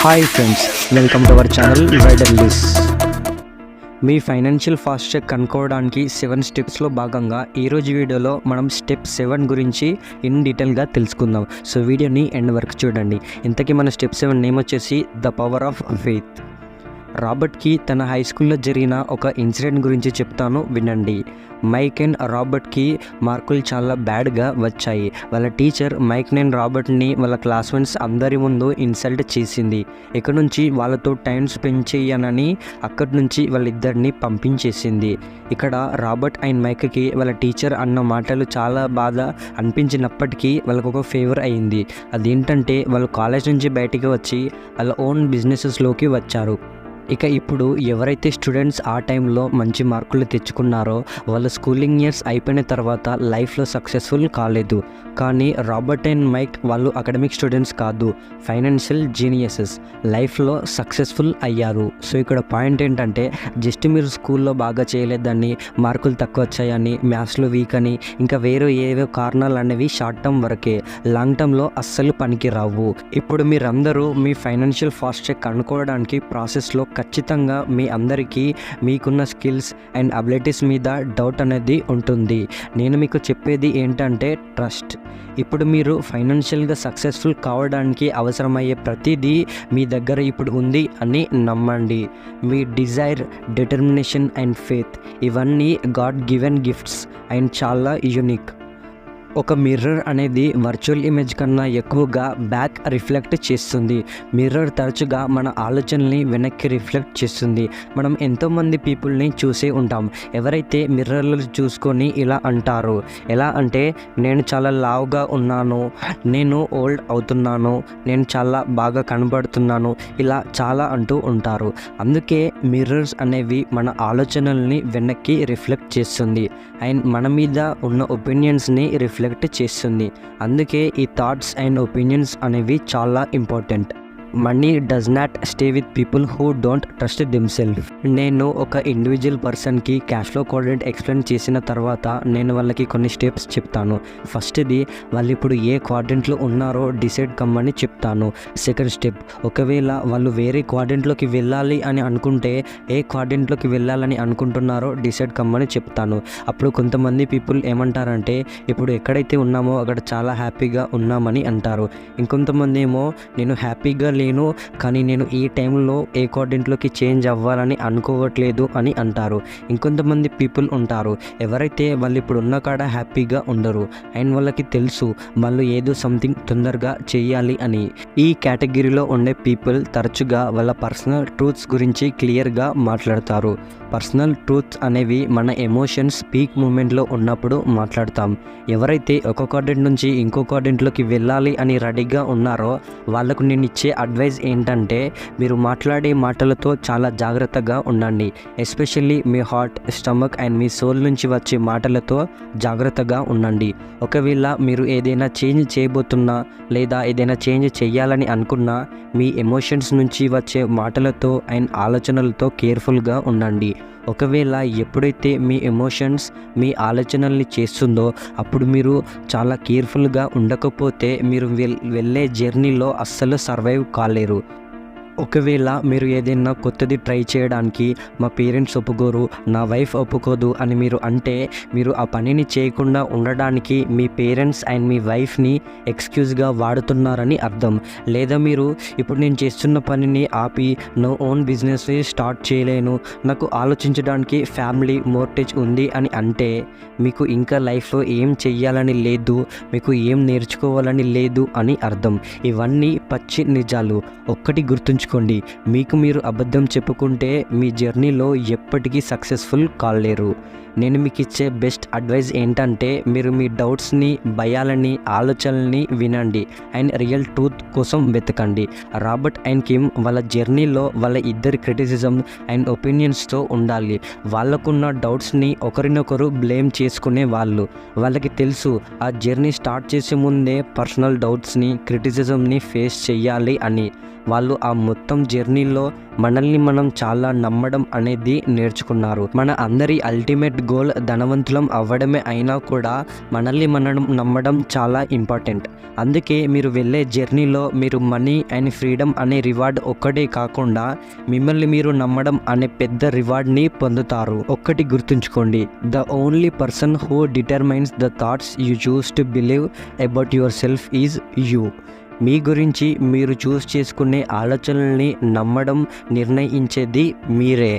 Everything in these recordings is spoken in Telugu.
Hi friends, welcome to our channel రైడర్ లిస్. మీ ఫైనాన్షియల్ ఫాస్ట్ చెక్ కనుక్కోవడానికి 7 స్టెప్స్లో భాగంగా ఈరోజు వీడియోలో మనం స్టెప్ 7 గురించి ఇన్ డీటెయిల్గా తెలుసుకుందాం. సో వీడియోని ఎండ్ వరకు చూడండి. ఇంతకీ మన స్టెప్ 7 నేమ్ వచ్చేసి ద పవర్ ఆఫ్ ఫెయిత్. రాబర్ట్కి తన హై స్కూల్లో జరిగిన ఒక ఇన్సిడెంట్ గురించి చెప్తాను, వినండి. మైక్ అండ్ రాబర్ట్కి మార్కులు చాలా బ్యాడ్గా వచ్చాయి. వాళ్ళ టీచర్ మైక్ అండ్ రాబర్ట్ని వాళ్ళ క్లాస్మేట్స్ అందరి ముందు ఇన్సల్ట్ చేసింది. ఇక్కడ నుంచి వాళ్ళతో టైం స్పెండ్ చేయనని అక్కడి నుంచి వాళ్ళిద్దరిని పంపించేసింది. ఇక్కడ రాబర్ట్ అండ్ మైక్కి వాళ్ళ టీచర్ అన్న మాటలు చాలా బాధ అనిపించినప్పటికీ వాళ్ళకు ఒక ఫేవర్ అయింది. అదేంటంటే వాళ్ళు కాలేజ్ నుంచి బయటికి వచ్చి వాళ్ళ ఓన్ బిజినెసెస్లోకి వచ్చారు. ఇక ఇప్పుడు ఎవరైతే స్టూడెంట్స్ ఆ టైంలో మంచి మార్కులు తెచ్చుకున్నారో వాళ్ళ స్కూలింగ్ ఇయర్స్ అయిపోయిన తర్వాత లైఫ్లో సక్సెస్ఫుల్ కాలేదు. కానీ రాబర్ట్ అండ్ మైక్ వాళ్ళు అకాడమిక్ స్టూడెంట్స్ కాదు, ఫైనాన్షియల్ జీనియసెస్, లైఫ్లో సక్సెస్ఫుల్ అయ్యారు. సో ఇక్కడ పాయింట్ ఏంటంటే జస్ట్ మీరు స్కూల్లో బాగా చేయలేదని, మార్కులు తక్కువ వచ్చాయని, మ్యాథ్స్లో వీక్ అని, ఇంకా వేరే ఏవో కారణాలు అనేవి షార్ట్ టర్మ్ వరకే, లాంగ్ టర్మ్లో అస్సలు పనికి రావు. ఇప్పుడు మీరందరూ మీ ఫైనాన్షియల్ ఫాస్ట్ చెక్ అనుకోవడానికి ప్రాసెస్లో ఖచ్చితంగా మీ అందరికీ మీకున్న స్కిల్స్ అండ్ అబిలిటీస్ మీద డౌట్ అనేది ఉంటుంది. నేను మీకు చెప్పేది ఏంటంటే ట్రస్ట్. ఇప్పుడు మీరు ఫైనాన్షియల్గా సక్సెస్ఫుల్ కావడానికి అవసరమయ్యే ప్రతిదీ మీ దగ్గర ఇప్పుడు ఉంది అని నమ్మండి. మీ డిజైర్, డిటర్మినేషన్ అండ్ ఫెయిత్ ఇవన్నీ గాడ్ గివెన్ గిఫ్ట్స్ అండ్ చాలా యూనిక్. ఒక మిర్రర్ అనేది వర్చువల్ ఇమేజ్ కన్నా ఎక్కువగా బ్యాక్ రిఫ్లెక్ట్ చేస్తుంది. మిర్రర్ తరచుగా మన ఆలోచనల్ని వెనక్కి రిఫ్లెక్ట్ చేస్తుంది. మనం ఎంతోమంది పీపుల్ని చూసే ఉంటాం, ఎవరైతే మిర్రర్లు చూసుకొని ఇలా అంటారు. ఎలా అంటే, నేను చాలా లావుగా ఉన్నాను, నేను ఓల్డ్ అవుతున్నాను, నేను చాలా బాగా కనబడుతున్నాను, ఇలా చాలా అంటూ ఉంటారు. అందుకే మిర్రర్స్ అనేవి మన ఆలోచనల్ని వెనక్కి రిఫ్లెక్ట్ చేస్తుంది అండ్ మన మీద ఉన్న ఒపీనియన్స్ని రిఫ్లెక్ట్ చేస్తుంది. అందుకే ఈ థాట్స్ అండ్ ఒపీనియన్స్ అనేవి చాలా important. Money does not stay with people who don't trust themself. నేను ఒక ఇండివిజువల్ పర్సన్కి క్యాష్ ఫ్లో క్వాడ్రంట్ ఎక్స్ప్లెయిన్ చేసిన తర్వాత నేను వాళ్ళకి కొన్ని స్టెప్స్ చెప్తాను. ఫస్ట్ది, వాళ్ళు ఇప్పుడు ఏ క్వాడ్రంట్లో ఉన్నారో డిసైడ్ కమ్మని చెప్తాను. సెకండ్ స్టెప్, ఒకవేళ వాళ్ళు వేరే క్వాడ్రంట్లోకి వెళ్ళాలి అని అనుకుంటే ఏ క్వాడ్రంట్లోకి వెళ్ళాలని అనుకుంటున్నారో డిసైడ్ కమ్మని చెప్తాను. అప్పుడు కొంతమంది పీపుల్ ఏమంటారంటే, ఇప్పుడు ఎక్కడైతే ఉన్నామో అక్కడ చాలా హ్యాపీగా ఉన్నామని అంటారు. ఇంకొంతమంది ఏమో, నేను హ్యాపీగా లేను కానీ నేను ఈ టైంలో ఏ క్వాడ్రంట్లోకి చేంజ్ అవ్వాలని అనుకోవట్లేదు అని అంటారు. ఇంకొంతమంది పీపుల్ ఉంటారు, ఎవరైతే వాళ్ళు ఇప్పుడు ఉన్న కాడ హ్యాపీగా ఉండరు అండ్ వాళ్ళకి తెలుసు వాళ్ళు ఏదో సంథింగ్ తొందరగా చేయాలి అని. ఈ కేటగిరీలో ఉండే పీపుల్ తరచుగా వాళ్ళ పర్సనల్ ట్రూత్స్ గురించి క్లియర్గా మాట్లాడతారు. పర్సనల్ ట్రూత్స్ అనేవి మన ఎమోషన్స్ పీక్ మూమెంట్లో ఉన్నప్పుడు మాట్లాడతాం. ఎవరైతే ఒక క్వాడ్రంట్ నుంచి ఇంకో క్వాడ్రంట్లోకి వెళ్ళాలి అని రెడీగా ఉన్నారో వాళ్ళకు నేను ఇచ్చే అడ్వైస్ ఏంటంటే, మీరు మాట్లాడే మాటలతో చాలా జాగ్రత్తగా ఉండండి. ఎస్పెషల్లీ మీ హార్ట్, స్టమక్ అండ్ మీ సోల్ నుంచి వచ్చే మాటలతో జాగ్రత్తగా ఉండండి. ఒకవేళ మీరు ఏదైనా చేంజ్ చేయబోతున్నా లేదా ఏదైనా చేంజ్ చేయాలని అనుకున్నా మీ ఎమోషన్స్ నుంచి వచ్చే మాటలతో అండ్ ఆలోచనలతో కేర్ఫుల్గా ఉండండి. ఒకవేళ ఎప్పుడైతే మీ ఎమోషన్స్ మీ ఆలోచనల్ని చేస్తుందో అప్పుడు మీరు చాలా కేర్ఫుల్గా ఉండకపోతే మీరు వెళ్ళే జర్నీలో అస్సలు సర్వైవ్ కాలేరు. ఒకవేళ మీరు ఏదైనా కొత్తది ట్రై చేయడానికి మా పేరెంట్స్ ఒప్పుకోరు, నా వైఫ్ ఒప్పుకోదు అని మీరు అంటే, మీరు ఆ పనిని చేయకుండా ఉండడానికి మీ పేరెంట్స్ అండ్ మీ వైఫ్ని ఎక్స్క్యూజ్గా వాడుతున్నారని అర్థం. లేదా మీరు ఇప్పుడు నేను చేస్తున్న పనిని ఆపి నా ఓన్ బిజినెస్ స్టార్ట్ చేయలేను, నాకు ఆలోచించడానికి ఫ్యామిలీ మోర్టేజ్ ఉంది అని అంటే, మీకు ఇంకా లైఫ్లో ఏం చెయ్యాలని లేదు, మీకు ఏం నేర్చుకోవాలని లేదు అని అర్థం. ఇవన్నీ పచ్చి నిజాలు. ఒక్కటి గుర్తుంచుకోండి, మీకు మీరు అబద్ధం చెప్పుకుంటే మీ జర్నీలో ఎప్పటికీ సక్సెస్ఫుల్ కాలేరు. నేను మీకు ఇచ్చే బెస్ట్ అడ్వైస్ ఏంటంటే, మీరు మీ డౌట్స్ని, భయాలని, ఆలోచనల్ని వినండి అండ్ రియల్ ట్రూత్ కోసం వెతకండి. రాబర్ట్ అండ్ కిమ్ వాళ్ళ జర్నీలో వాళ్ళ ఇద్దరి క్రిటిసిజం అండ్ ఒపీనియన్స్తో ఉండాలి. వాళ్ళకున్న డౌట్స్ని ఒకరినొకరు బ్లేమ్ చేసుకునే వాళ్ళు. వాళ్ళకి తెలుసు ఆ జర్నీ స్టార్ట్ చేసే ముందే పర్సనల్ డౌట్స్ని, క్రిటిసిజంని ఫేస్ చెయ్యాలి అని. వాళ్ళు ఆ మొత్తం జర్నీలో మనల్ని మనం చాలా నమ్మడం అనేది నేర్చుకున్నారు. మన అందరి అల్టిమేట్ గోల్ ధనవంతులం అవ్వడమే అయినా కూడా మనల్ని మనం నమ్మడం చాలా ఇంపార్టెంట్. అందుకే మీరు వెళ్ళే జర్నీలో మీరు మనీ అండ్ ఫ్రీడమ్ అనే రివార్డ్ ఒక్కటే కాకుండా మిమ్మల్ని మీరు నమ్మడం అనే పెద్ద రివార్డ్ని పొందుతారు. ఒక్కటి గుర్తుంచుకోండి, the only person who determines the thoughts you choose to believe about yourself is you. మీ గురించి మీరు చూస్ చేసుకునే ఆలోచనల్ని నమ్మడం నిర్ణయించేది మీరే.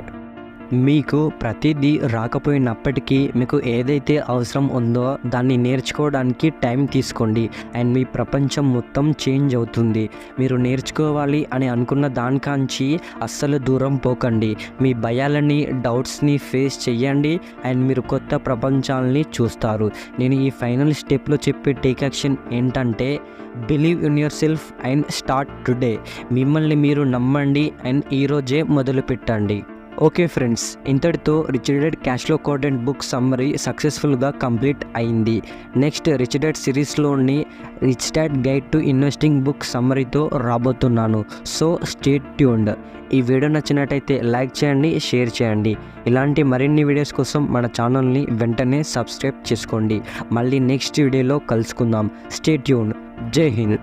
మీకు ప్రతిదీ రాకపోయినప్పటికీ మీకు ఏదైతే అవసరం ఉందో దాన్ని నేర్చుకోవడానికి టైం తీసుకోండి అండ్ మీ ప్రపంచం మొత్తం చేంజ్ అవుతుంది. మీరు నేర్చుకోవాలి అని అనుకున్న దానికాంచి అస్సలు దూరం పోకండి. మీ భయాలని డౌట్స్ని ఫేస్ చేయండి అండ్ మీరు కొత్త ప్రపంచాలని చూస్తారు. నేను ఈ ఫైనల్ స్టెప్లో చెప్పే టేక్ యాక్షన్ ఏంటంటే believe in yourself and start today. మిమ్మల్ని మీరు నమ్మండి అండ్ ఈరోజే మొదలు పెట్టండి. ఓకే ఫ్రెండ్స్, ఇంతటితో rich dad cash flow quadrant book summary సక్సెస్ఫుల్గా కంప్లీట్ అయింది. నెక్స్ట్ రిచ్ డాడ్ సిరీస్లోని rich dad guide to investing book సమ్మరీతో రాబోతున్నాను. So stay tuned. ఈ వీడియో నచ్చినట్టయితే లైక్ చేయండి, షేర్ చేయండి. ఇలాంటి మరిన్ని వీడియోస్ కోసం మన ఛానల్ని వెంటనే సబ్స్క్రైబ్ చేసుకోండి. మళ్ళీ నెక్స్ట్ వీడియోలో కలుసుకుందాం. Stay tuned. జై హింద్.